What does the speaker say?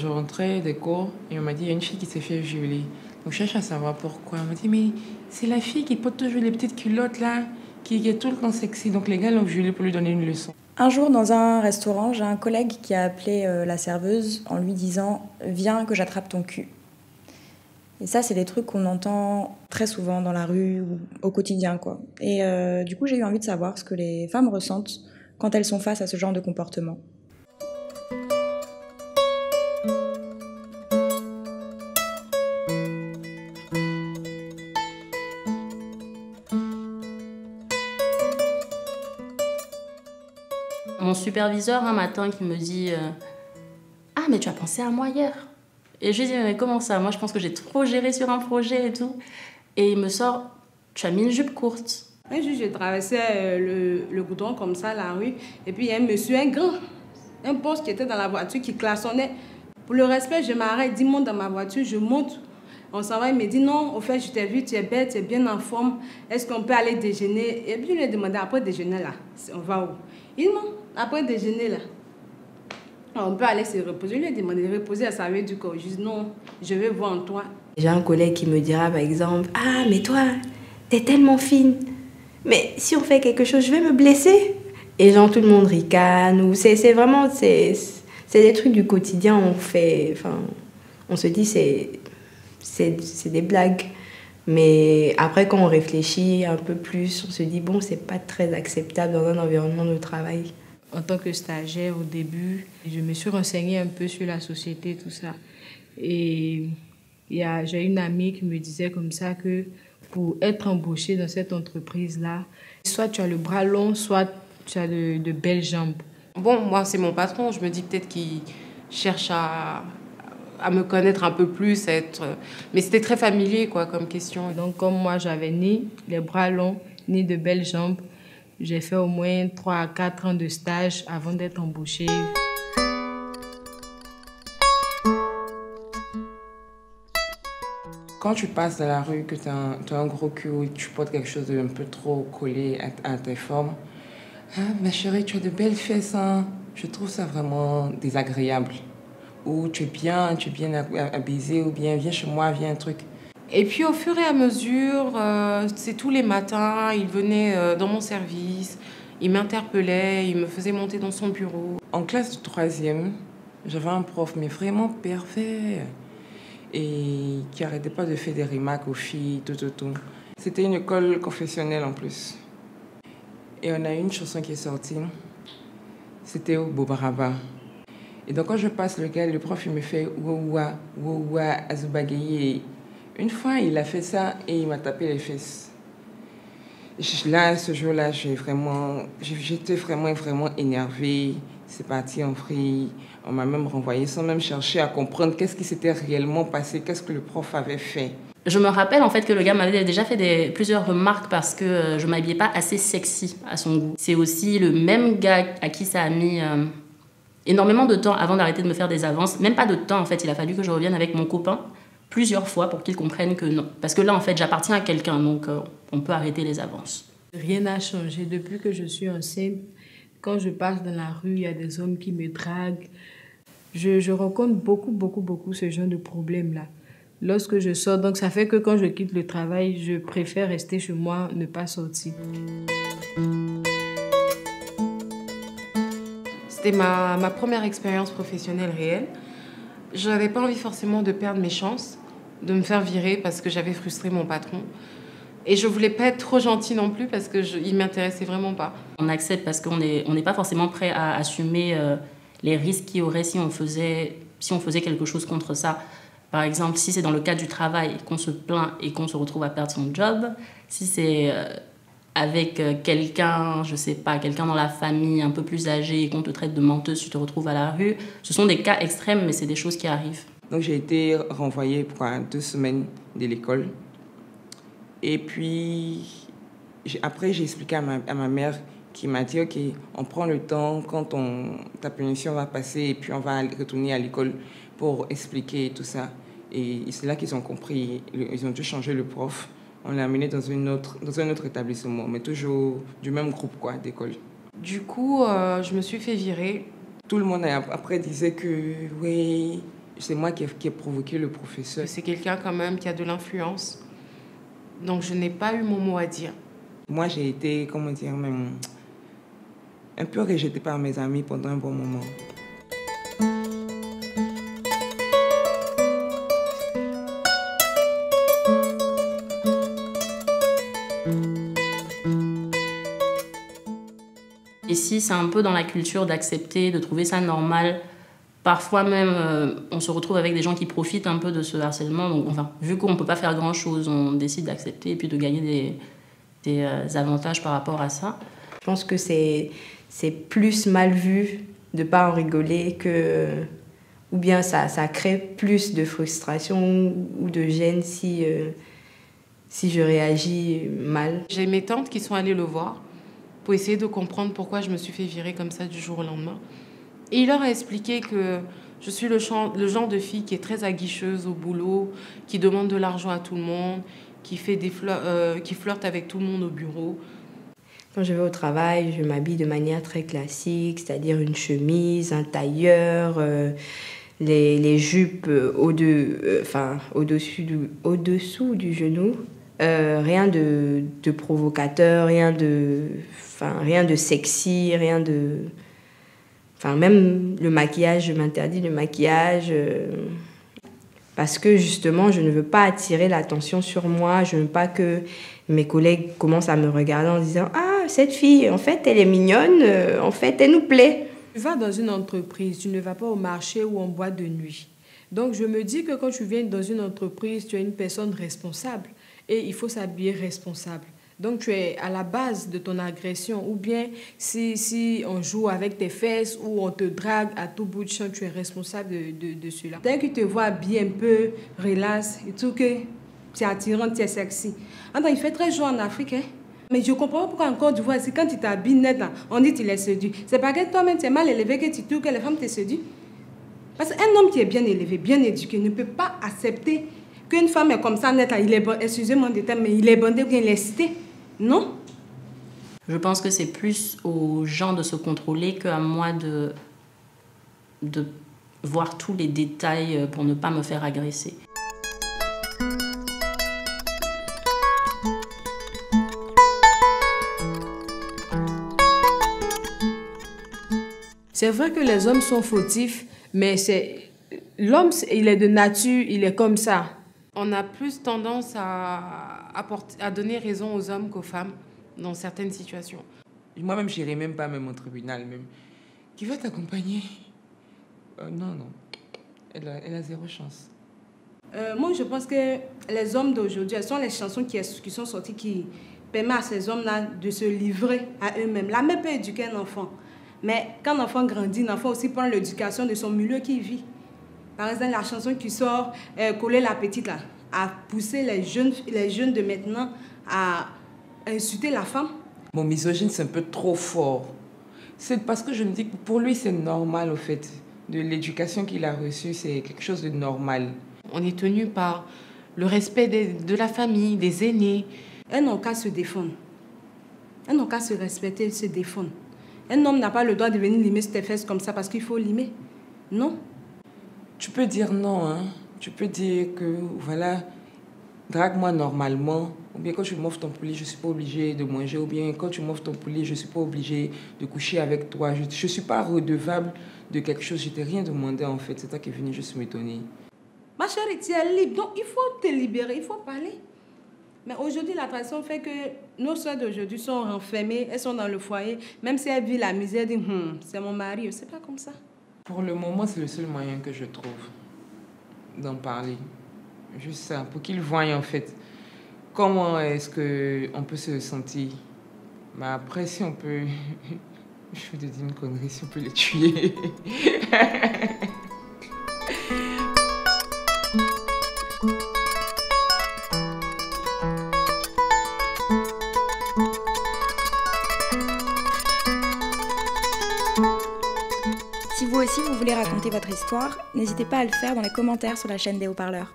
je rentrais des cours et on m'a dit, il y a une fille qui s'est fait violer. Donc je cherche à savoir pourquoi. On m'a dit, mais c'est la fille qui porte toujours les petites culottes là, qui est tout le temps sexy. Donc les gars l'ont violée pour lui donner une leçon. Un jour, dans un restaurant, j'ai un collègue qui a appelé la serveuse en lui disant « Viens que j'attrape ton cul ». Et ça, c'est des trucs qu'on entend très souvent dans la rue ou au quotidien, quoi. Et du coup, j'ai eu envie de savoir ce que les femmes ressentent quand elles sont face à ce genre de comportement. Mon superviseur, un matin, qui me dit « Ah, mais tu as pensé à moi hier ?» Et je lui dis « Mais comment ça? Moi, je pense que j'ai trop géré sur un projet et tout. » Et il me sort « Tu as mis une jupe courte. » Un jour, je traversais le goudron comme ça, la rue, et puis il y a un monsieur, un grand, un poste qui était dans la voiture, qui klaxonnait. Pour le respect, je m'arrête, 10 monte dans ma voiture, je monte. On s'en va, il me dit non, au fait, je t'ai vu, tu es belle, tu es bien en forme, est-ce qu'on peut aller déjeuner? Et puis je lui ai demandé, après déjeuner là, on va où? Il dit non, après déjeuner là, on peut aller se reposer. Je lui ai demandé de reposer à sa veille du corps. Je dis non, je vais voir en toi. J'ai un collègue qui me dira par exemple, ah mais toi, t'es tellement fine, mais si on fait quelque chose, je vais me blesser. Et genre tout le monde ricane, ou c'est vraiment, c'est des trucs du quotidien, on fait, enfin, on se dit c'est des blagues. Mais après, quand on réfléchit un peu plus, on se dit, bon, c'est pas très acceptable dans un environnement de travail. En tant que stagiaire, au début, je me suis renseignée un peu sur la société, tout ça. Et j'ai une amie qui me disait comme ça que pour être embauchée dans cette entreprise-là, soit tu as le bras long, soit tu as de belles jambes. Bon, moi, c'est mon patron. Je me dis peut-être qu'il cherche à me connaître un peu plus, mais c'était très familier quoi, comme question. Donc comme moi, j'avais ni les bras longs, ni de belles jambes, j'ai fait au moins 3 à 4 ans de stage avant d'être embauchée. Quand tu passes dans la rue, que tu as un gros cul ou tu portes quelque chose d'un peu trop collé à tes formes, ah, ma chérie, tu as de belles fesses, hein. Je trouve ça vraiment désagréable. Ou tu es bien à baiser, ou bien viens chez moi, viens un truc. Et puis au fur et à mesure, c'est tous les matins, il venait dans mon service, il m'interpellait, il me faisait monter dans son bureau. En classe de 3e, j'avais un prof, mais vraiment parfait, et qui arrêtait pas de faire des remarques aux filles, tout. C'était une école confessionnelle en plus. Et on a une chanson qui est sortie, c'était au Bobaraba. Et donc quand je passe le gars, le prof il me fait Wowa, Azubagayi. Une fois il a fait ça et il m'a tapé les fesses. Là, ce jour-là, j'étais vraiment énervée. C'est parti en vrille. On m'a même renvoyée sans même chercher à comprendre qu'est-ce qui s'était réellement passé, qu'est-ce que le prof avait fait. Je me rappelle en fait que le gars m'avait déjà fait plusieurs remarques parce que je m'habillais pas assez sexy à son goût. C'est aussi le même gars à qui ça a mis énormément de temps avant d'arrêter de me faire des avances. Même pas de temps en fait, il a fallu que je revienne avec mon copain plusieurs fois pour qu'il comprenne que non. Parce que là en fait j'appartiens à quelqu'un donc on peut arrêter les avances. Rien n'a changé depuis que je suis enceinte. Quand je passe dans la rue, il y a des hommes qui me draguent. Je rencontre beaucoup ce genre de problème-là. Lorsque je sors, donc ça fait que quand je quitte le travail, je préfère rester chez moi, ne pas sortir. C'était ma première expérience professionnelle réelle. Je n'avais pas envie forcément de perdre mes chances, de me faire virer parce que j'avais frustré mon patron. Et je voulais pas être trop gentille non plus parce qu'il m'intéressait vraiment pas. On accepte parce qu'on n'est pas forcément prêt à assumer les risques qu'il y aurait si on faisait quelque chose contre ça. Par exemple, si c'est dans le cadre du travail qu'on se plaint et qu'on se retrouve à perdre son job, si c'est avec quelqu'un, je sais pas, quelqu'un dans la famille un peu plus âgé et qu'on te traite de menteuse, tu te retrouves à la rue, ce sont des cas extrêmes, mais c'est des choses qui arrivent. Donc j'ai été renvoyée pour 2 semaines de l'école. Et puis, après, j'ai expliqué à ma mère qui m'a dit, OK, on prend le temps quand ta punition va passer et puis on va retourner à l'école pour expliquer tout ça. Et c'est là qu'ils ont compris. Ils ont dû changer le prof. On l'a amené dans un autre établissement, mais toujours du même groupe d'école. Du coup, je me suis fait virer. Tout le monde après disait que, oui, c'est moi qui ai provoqué le professeur. C'est quelqu'un quand même qui a de l'influence. Donc je n'ai pas eu mon mot à dire. Moi, j'ai été, comment dire, même un peu rejetée par mes amis pendant un bon moment. Ici, c'est un peu dans la culture d'accepter, de trouver ça normal. Parfois même, on se retrouve avec des gens qui profitent un peu de ce harcèlement. Donc, enfin, vu qu'on ne peut pas faire grand-chose, on décide d'accepter et puis de gagner des avantages par rapport à ça. Je pense que c'est plus mal vu de ne pas en rigoler ou bien ça crée plus de frustration ou de gêne si je réagis mal. J'ai mes tantes qui sont allées le voir pour essayer de comprendre pourquoi je me suis fait virer comme ça du jour au lendemain. Et il leur a expliqué que je suis le genre de fille qui est très aguicheuse au boulot, qui demande de l'argent à tout le monde, qui flirte avec tout le monde au bureau. Quand je vais au travail, je m'habille de manière très classique, c'est-à-dire une chemise, un tailleur, les jupes au-dessous du genou. Rien de provocateur, rien de sexy, même le maquillage, je m'interdis le maquillage parce que justement, je ne veux pas attirer l'attention sur moi. Je ne veux pas que mes collègues commencent à me regarder en disant « Ah, cette fille, en fait, elle est mignonne, en fait, elle nous plaît. » Tu vas dans une entreprise, tu ne vas pas au marché ou en boîte de nuit. Donc, je me dis que quand tu viens dans une entreprise, tu es une personne responsable et il faut s'habiller responsable. Donc, tu es à la base de ton agression. Ou bien, si on joue avec tes fesses ou on te drague à tout bout de champ, tu es responsable de cela. Dès qu'ils te voient bien un peu relax et tout, que tu es attirant, tu es sexy. Attends, il fait très chaud en Afrique, hein? Mais je ne comprends pas pourquoi en Côte d'Ivoire, c'est quand tu t'habilles net, là, on dit que tu les séduis. C'est pas que toi-même, tu es mal élevé, que tu trouves que les femmes te séduisent. Parce qu'un homme qui est bien élevé, bien éduqué, ne peut pas accepter qu'une femme est comme ça, net, là, excusez-moi de terme, mais il est bandé ou bien il est cité. Non. Je pense que c'est plus aux gens de se contrôler qu'à moi de voir tous les détails pour ne pas me faire agresser. C'est vrai que les hommes sont fautifs, mais l'homme, il est de nature, il est comme ça. On a plus tendance à donner raison aux hommes qu'aux femmes dans certaines situations. Moi-même, je n'irai même pas même au tribunal. Même. Qui va t'accompagner? Non. Elle a zéro chance. Moi, je pense que les hommes d'aujourd'hui, elles sont les chansons qui sont sorties qui permettent à ces hommes-là de se livrer à eux-mêmes. La mère peut éduquer un enfant. Mais quand l'enfant grandit, l'enfant aussi prend l'éducation de son milieu qu'il vit. Par exemple, la chanson qui sort, Coller la petite, là, a poussé les jeunes de maintenant à insulter la femme. Mon misogyne, c'est un peu trop fort. C'est parce que je me dis que pour lui, c'est normal, au fait. De l'éducation qu'il a reçue, c'est quelque chose de normal. On est tenu par le respect de la famille, des aînés. Elles n'ont qu'à se défendre. Elles n'ont qu'à se respecter, se défendre. Un homme n'a pas le droit de venir limer sur tes fesses comme ça parce qu'il faut limer. Non. Tu peux dire non, hein. Tu peux dire que, voilà, drague-moi normalement. Ou bien quand tu m'offres ton poulet, je ne suis pas obligée de manger. Ou bien quand tu m'offres ton poulet, je ne suis pas obligée de coucher avec toi. Je ne suis pas redevable de quelque chose. Je ne t'ai rien demandé, en fait. C'est toi qui es venu juste m'étonner. Ma chérie, tu es libre. Donc, il faut te libérer. Il faut parler. Mais aujourd'hui, la tradition fait que nos soeurs d'aujourd'hui sont renfermées, elles sont dans le foyer. Même si elles vivent la misère, elles disent c'est mon mari. C'est pas comme ça. Pour le moment, c'est le seul moyen que je trouve d'en parler. Juste ça, pour qu'ils voient en fait comment est-ce qu'on peut se sentir. Mais après, si on peut... Je vais te dire une connerie, si on peut les tuer. Si vous aussi vous voulez raconter votre histoire, n'hésitez pas à le faire dans les commentaires sur la chaîne des Haut-Parleurs.